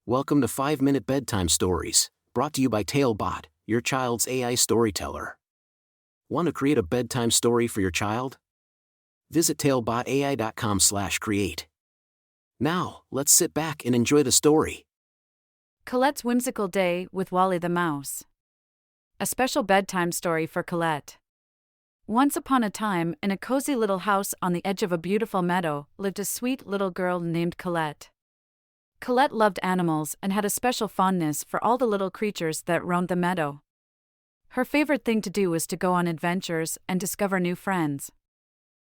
Welcome to 5-Minute Bedtime Stories, brought to you by TaleBot, your child's AI storyteller. Want to create a bedtime story for your child? Visit talebotai.com/create. Now, let's sit back and enjoy the story. Colette's Whimsical Day with Wally the Mouse. A special bedtime story for Colette. Once upon a time, in a cozy little house on the edge of a beautiful meadow, lived a sweet little girl named Colette. Colette loved animals and had a special fondness for all the little creatures that roamed the meadow. Her favorite thing to do was to go on adventures and discover new friends.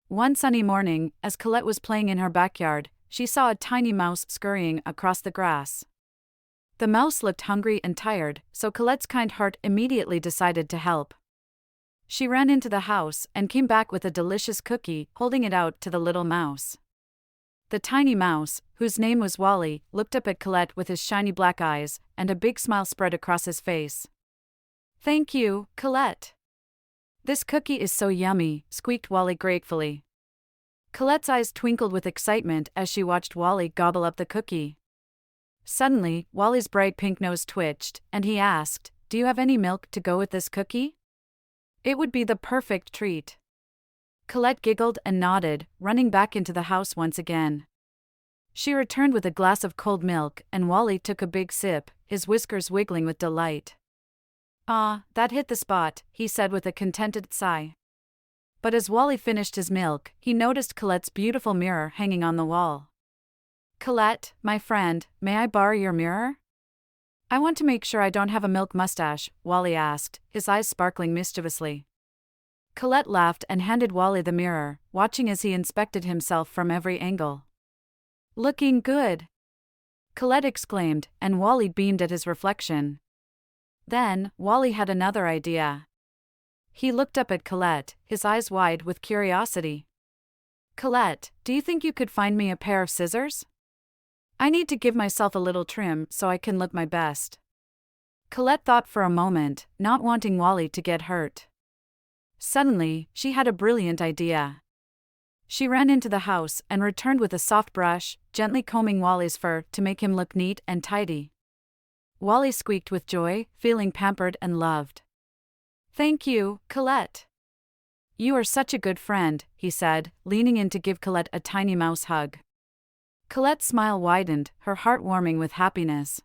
One sunny morning, as Colette was playing in her backyard, she saw a tiny mouse scurrying across the grass. The mouse looked hungry and tired, so Colette's kind heart immediately decided to help. She ran into the house and came back with a delicious cookie, holding it out to the little mouse. The tiny mouse, whose name was Wally, looked up at Colette with his shiny black eyes, and a big smile spread across his face. "Thank you, Colette. This cookie is so yummy," squeaked Wally gratefully. Colette's eyes twinkled with excitement as she watched Wally gobble up the cookie. Suddenly, Wally's bright pink nose twitched, and he asked, "Do you have any milk to go with this cookie? It would be the perfect treat." Colette giggled and nodded, running back into the house once again. She returned with a glass of cold milk, and Wally took a big sip, his whiskers wiggling with delight. "Ah, that hit the spot," he said with a contented sigh. But as Wally finished his milk, he noticed Colette's beautiful mirror hanging on the wall. "Colette, my friend, may I borrow your mirror? I want to make sure I don't have a milk mustache," Wally asked, his eyes sparkling mischievously. Colette laughed and handed Wally the mirror, watching as he inspected himself from every angle. "Looking good!" Colette exclaimed, and Wally beamed at his reflection. Then, Wally had another idea. He looked up at Colette, his eyes wide with curiosity. "Colette, do you think you could find me a pair of scissors? I need to give myself a little trim so I can look my best." Colette thought for a moment, not wanting Wally to get hurt. Suddenly, she had a brilliant idea. She ran into the house and returned with a soft brush, gently combing Wally's fur to make him look neat and tidy. Wally squeaked with joy, feeling pampered and loved. "Thank you, Colette. You are such a good friend," he said, leaning in to give Colette a tiny mouse hug. Colette's smile widened, her heart warming with happiness.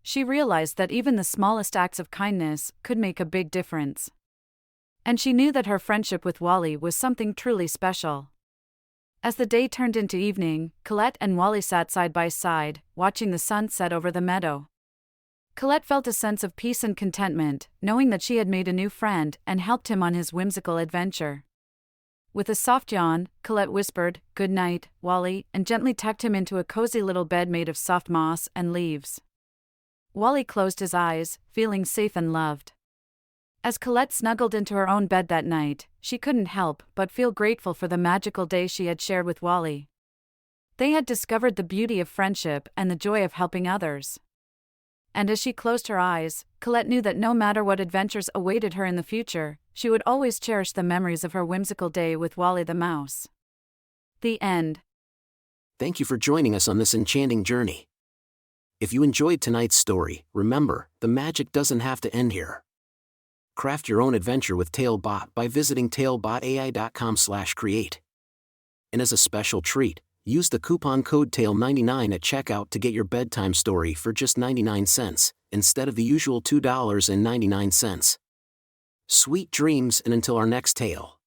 She realized that even the smallest acts of kindness could make a big difference. And she knew that her friendship with Wally was something truly special. As the day turned into evening, Colette and Wally sat side by side, watching the sun set over the meadow. Colette felt a sense of peace and contentment, knowing that she had made a new friend and helped him on his whimsical adventure. With a soft yawn, Colette whispered, "Good night, Wally," and gently tucked him into a cozy little bed made of soft moss and leaves. Wally closed his eyes, feeling safe and loved. As Colette snuggled into her own bed that night, she couldn't help but feel grateful for the magical day she had shared with Wally. They had discovered the beauty of friendship and the joy of helping others. And as she closed her eyes, Colette knew that no matter what adventures awaited her in the future, she would always cherish the memories of her whimsical day with Wally the Mouse. The end. Thank you for joining us on this enchanting journey. If you enjoyed tonight's story, remember, the magic doesn't have to end here. Craft your own adventure with TaleBot by visiting talebotai.com/create. And as a special treat, use the coupon code TALE99 at checkout to get your bedtime story for just 99 cents, instead of the usual $2.99. Sweet dreams, and until our next tale.